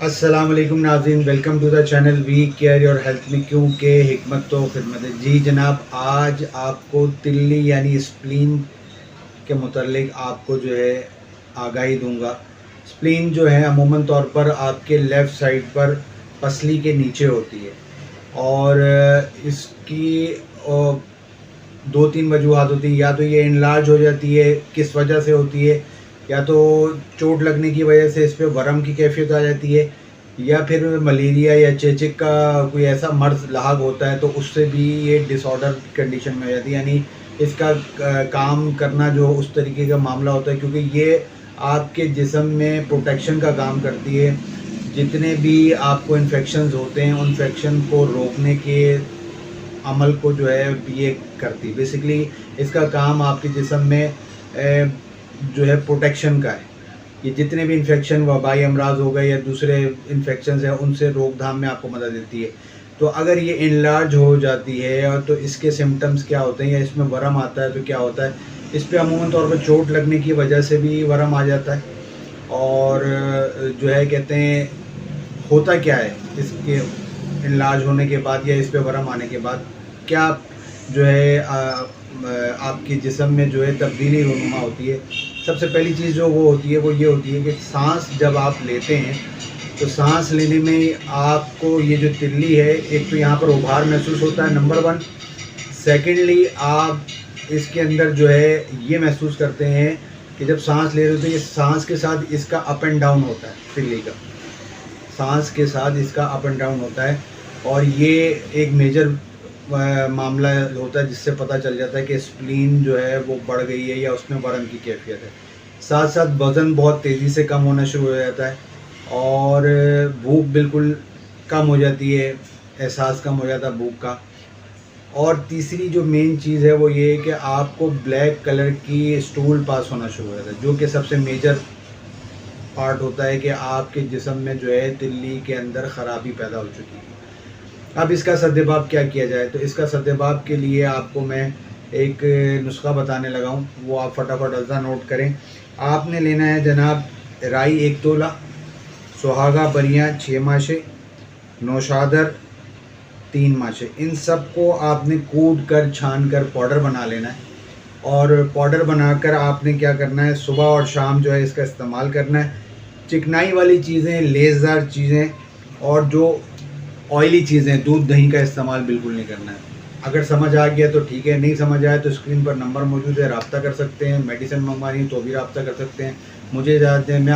السلام علیکم ناظرین، welcome to the channel we care your health میں کیونکہ حکمت تو خدمت ہے۔ جی جناب، آج آپ کو تلی یعنی اسپلین کے متعلق آپ کو جو ہے آگاہی دوں گا۔ اسپلین جو ہے عموماً طور پر آپ کے لیفٹ سائڈ پر پسلی کے نیچے ہوتی ہے، اور اس کی دو تین وجوہات ہوتی ہیں۔ یا تو یہ انلارج ہو جاتی ہے، کس وجہ سے ہوتی ہے؟ یا تو چوٹ لگنے کی وجہ سے اس پہ ورم کی کیفیت آ جاتی ہے، یا پھر ملیریا یا چیچک کا کوئی ایسا مرض لاحق ہوتا ہے تو اس سے بھی یہ ڈس آرڈر کنڈیشن میں ہو جاتی ہے، یعنی اس کا کام کرنا جو اس طریقے کا معاملہ ہوتا ہے، کیونکہ یہ آپ کے جسم میں پروٹیکشن کا کام کرتی ہے۔ جتنے بھی آپ کو انفیکشنز ہوتے ہیں، انفیکشن کو روکنے کے عمل کو جو ہے یہ کرتی۔ بیسیکلی اس کا کام آپ کے جسم میں جو ہے پروٹیکشن کا ہے۔ یہ جتنے بھی انفیکشن، وبائی امراض ہو گئے یا دوسرے انفیکشنز ہیں، ان سے روک تھام میں آپ کو مدد دیتی ہے۔ تو اگر یہ انلارج ہو جاتی ہے اور تو اس کے سمٹمز کیا ہوتے ہیں، یا اس میں ورم آتا ہے تو کیا ہوتا ہے؟ اس پہ عموماً طور پر چوٹ لگنے کی وجہ سے بھی ورم آ جاتا ہے، اور جو ہے کہتے ہیں ہوتا کیا ہے اس کے انلارج ہونے کے بعد یا اس پہ ورم آنے کے بعد، کیا جو ہے آپ کے جسم میں جو ہے تبدیلی رونما ہوتی ہے۔ سب سے پہلی چیز جو وہ ہوتی ہے وہ یہ ہوتی ہے کہ سانس جب آپ لیتے ہیں تو سانس لینے میں آپ کو یہ جو تلی ہے، ایک تو یہاں پر ابھار محسوس ہوتا ہے، نمبر 1۔ سیکنڈلی آپ اس کے اندر جو ہے یہ محسوس کرتے ہیں کہ جب سانس لے رہے ہو تو یہ سانس کے ساتھ اس کا اپ اینڈ ڈاؤن ہوتا ہے، تلی کا سانس کے ساتھ اس کا اپ اینڈ ڈاؤن ہوتا ہے، اور یہ ایک میجر معاملہ ہوتا ہے جس سے پتہ چل جاتا ہے کہ اسپلین جو ہے وہ بڑھ گئی ہے یا اس میں ورم کی کیفیت ہے۔ ساتھ ساتھ وزن بہت تیزی سے کم ہونا شروع ہو جاتا ہے، اور بھوک بالکل کم ہو جاتی ہے، احساس کم ہو جاتا ہے بھوک کا۔ اور تیسری جو مین چیز ہے وہ یہ ہے کہ آپ کو بلیک کلر کی اسٹول پاس ہونا شروع ہو جاتا ہے، جو کہ سب سے میجر پارٹ ہوتا ہے کہ آپ کے جسم میں جو ہے تلی کے اندر خرابی پیدا ہو چکی ہے۔ اب اس کا سدباب کیا کیا جائے؟ تو اس کا سدباب کے لیے آپ کو میں ایک نسخہ بتانے لگا ہوں، وہ آپ فٹافٹ ازا نوٹ کریں۔ آپ نے لینا ہے جناب رائی 1 تولہ، سہاگا بریاں 6 ماشے، نوشادر 3 ماشے۔ ان سب کو آپ نے کوٹ کر چھان کر پاؤڈر بنا لینا ہے، اور پاؤڈر بنا کر آپ نے کیا کرنا ہے، صبح اور شام جو ہے اس کا استعمال کرنا ہے۔ چکنائی والی چیزیں، لیزدار چیزیں اور جو آئلی چیزیں، دودھ دہی کا استعمال بالکل نہیں کرنا ہے۔ اگر سمجھ آ گیا تو ٹھیک ہے، نہیں سمجھ آیا تو اسکرین پر نمبر موجود ہے، رابطہ کر سکتے ہیں۔ میڈیسن منگوانی تو بھی رابطہ کر سکتے ہیں۔ مجھے اجازت دیں، میں